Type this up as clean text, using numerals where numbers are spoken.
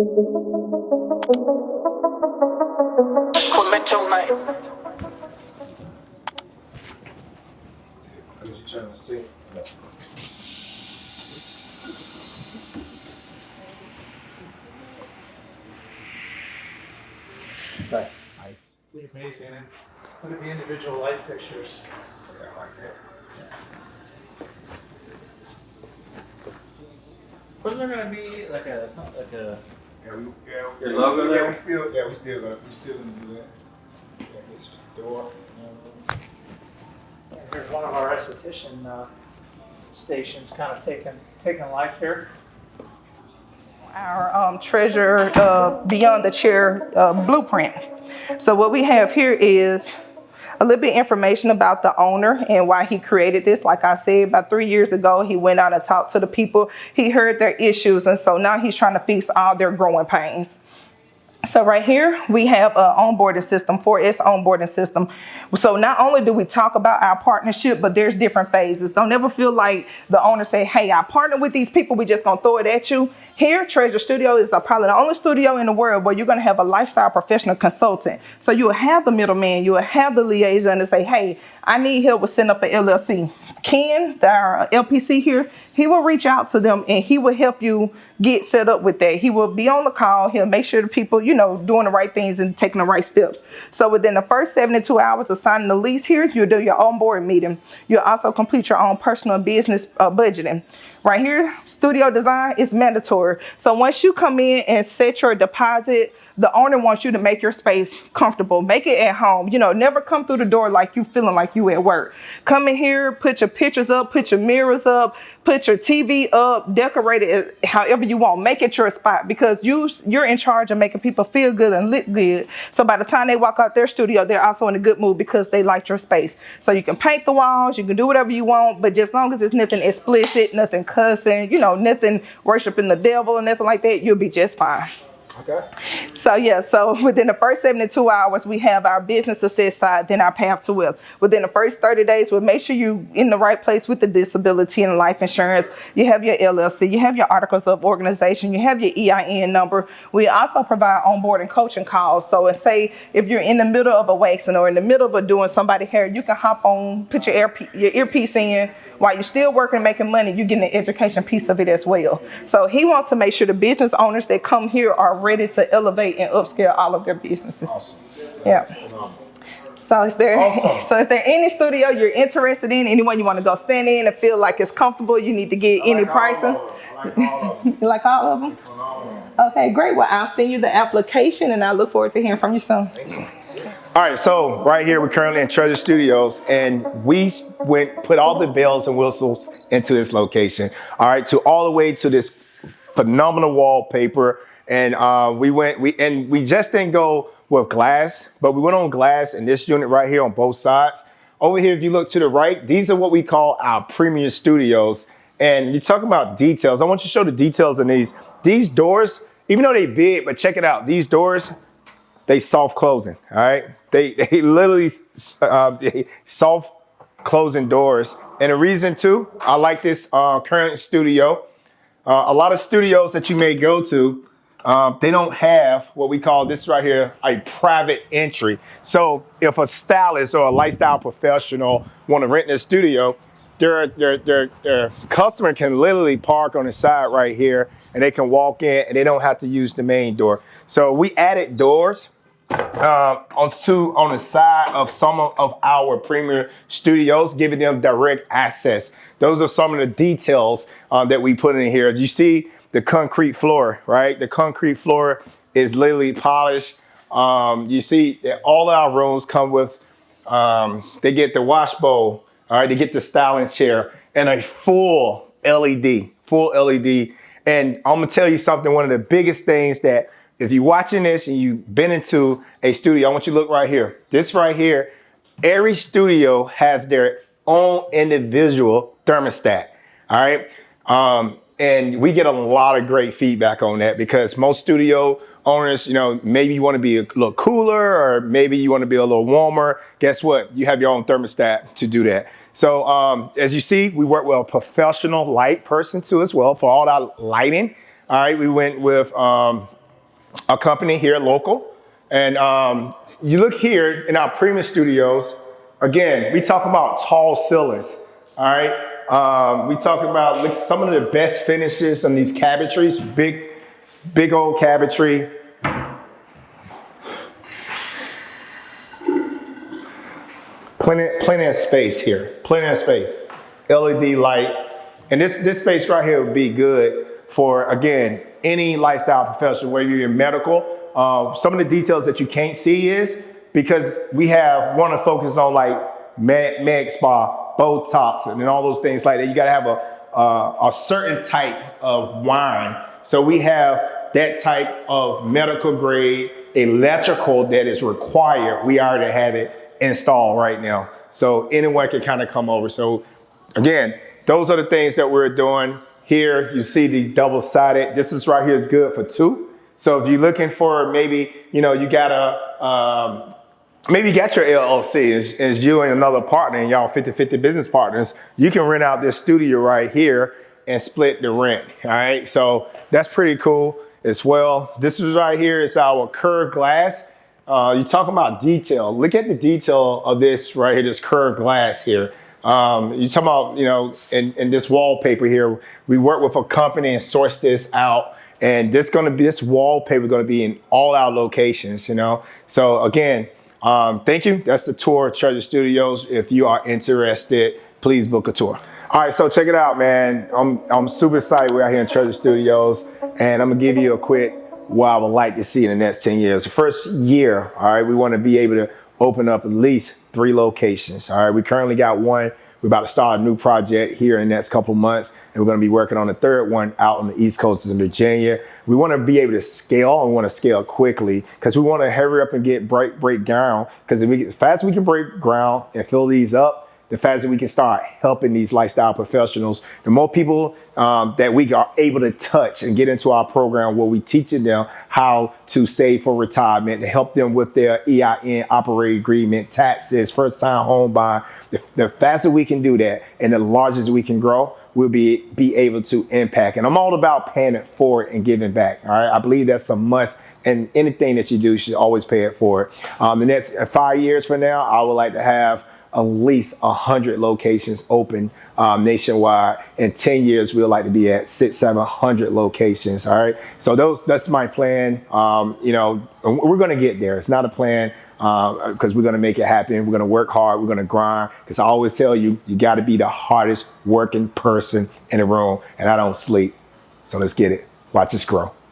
Commit your name. What you trying to say? Nice. Pretty amazing. And look at the individual light fixtures. Yeah, I like that. Wasn't there gonna be like a something like a Your logo there? We still gonna do that. Yeah, this door. and here's one of our esthetician stations kind of taking life here. Our Treasure Beyond the Chair blueprint. So what we have here is a little bit of information about the owner and why he created this. Like I said, about 3 years ago, he went out and talked to the people. He heard their issues, and so now he's trying to fix all their growing pains. So right here, we have an onboarding system, 4S onboarding system. So not only do we talk about our partnership, but there's different phases. Don't ever feel like the owner say, hey, I partner with these people, we just gonna throw it at you. Here, Treazure Studio is probably the only studio in the world where you're gonna have a lifestyle professional consultant. So you'll have the middleman, you'll have the liaison to say, hey, I need help with setting up an LLC. Ken, our LPC here, he will reach out to them and he will help you get set up with that. He will be on the call. He'll make sure the people, doing the right things and taking the right steps. So within the first 72 hours of signing the lease here, you'll do your onboard meeting. You'll also complete your own personal business budgeting. Right here, studio design is mandatory. So once you come in and set your deposit, the owner wants you to make your space comfortable. Make it at home. Never come through the door like you feeling like you at work. Come in here, put your pictures up, put your mirrors up, put your TV up, decorate it however you want. Make it your spot because you're in charge of making people feel good and look good. So by the time they walk out their studio, they're also in a good mood because they like your space. So you can paint the walls, you can do whatever you want, but just as long as it's nothing explicit, nothing cussing, nothing worshiping the devil or nothing like that, you'll be just fine. Okay. So within the first 72 hours, we have our business success side, then our path to wealth. Within the first 30 days, we'll make sure you're in the right place with the disability and life insurance. You have your LLC, you have your articles of organization, you have your EIN number. We also provide onboarding coaching calls. So say if you're in the middle of a waxing or in the middle of doing somebody's hair, you can hop on, put your earpiece in. While you're still working and making money, you're getting the education piece of it as well. So he wants to make sure the business owners that come here are ready to elevate and upscale all of their businesses. Awesome. Yeah. So is there Awesome. any studio you're interested in, anyone you want to go stand in and feel like it's comfortable, you need to get any pricing? You like all of them? Okay, great. Well, I'll send you the application and I look forward to hearing from you soon. All right, so right here, we're currently in Treazure Studios, and we put all the bells and whistles into this location. All right, all the way to this phenomenal wallpaper, and we just didn't go with glass, but we went on glass in this unit right here on both sides. Over here, if you look to the right, these are what we call our premium studios, and you're talking about details. I want you to show the details in these. These doors, even though they big, but check it out. These doors, they soft closing, all right? They literally soft closing doors. And the reason too, I like this current studio. A lot of studios that you may go to, they don't have what we call this right here, a private entry. So if a stylist or a lifestyle professional want to rent this studio, their customer can literally park on the side right here and they can walk in and they don't have to use the main door. So we added doors on the side of some of our premier studios, giving them direct access. Those are some of the details that we put in here. You see the concrete floor, right? The concrete floor is literally polished. You see that all our rooms come with, they get the wash bowl, all right? They get the styling chair and a full LED. And I'm gonna tell you something, one of the biggest things that if you're watching this and you've been into a studio, I want you to look right here. This right here, every studio has their own individual thermostat, all right? And we get a lot of great feedback on that because most studio owners, maybe you want to be a little cooler or maybe you want to be a little warmer. Guess what? You have your own thermostat to do that. So as you see, we work with a professional light person too as well for all our lighting. All right, we went with a company here local. And you look here in our premium studios, again, we talk about tall ceilings, all right? We talk about some of the best finishes on these cabinetries, big old cabinetry. Plenty of space here, plenty of space. LED light. And this space right here would be good for, again, any lifestyle professional, whether you're in medical. Some of the details that you can't see is because we want to focus on like med spa, Botox, and all those things like that. You got to have a certain type of wine. So we have that type of medical grade electrical that is required. We already have it installed right now. So anyone can kind of come over. So again, those are the things that we're doing here. You see the double-sided. This is right here is good for 2. So if you're looking for maybe, you got maybe you got your LLC as you and another partner and y'all 50-50 business partners, you can rent out this studio right here and split the rent, all right? So that's pretty cool as well. This is right here is our curved glass. You talk about detail. Look at the detail of this right here, this curved glass here. You talk about, in this wallpaper here, we work with a company and source this out. And this wallpaper is going to be in all our locations, So again, thank you. That's the tour of Treazure Studios. If you are interested, please book a tour. All right, so check it out, man. I'm super excited we're out here in Treazure Studios, and I'm gonna give you a quick what I would like to see in the next 10 years. The first year, all right, we want to be able to open up at least 3 locations. All right, we currently got 1. We're about to start a new project here in the next couple months, and we're going to be working on the 3rd one out on the East Coast in Virginia. We want to be able to scale, and we want to scale quickly because we want to hurry up and break ground. Because the faster we can break ground and fill these up, the faster we can start helping these lifestyle professionals. The more people that we are able to touch and get into our program where we teaching them how to save for retirement, to help them with their EIN, operating agreement, taxes, first time home buy. The faster we can do that and the larger we can grow, we'll be able to impact. And I'm all about paying it forward and giving back. All right, I believe that's a must. And anything that you do, you should always pay it forward. The next 5 years from now, I would like to have at least 100 locations open nationwide. In 10 years, we'd like to be at 600-700 locations. All right. So that's my plan. We're going to get there. It's not a plan because we're going to make it happen. We're going to work hard. We're going to grind. Because I always tell you, you got to be the hardest working person in the room. And I don't sleep. So let's get it. Watch us grow.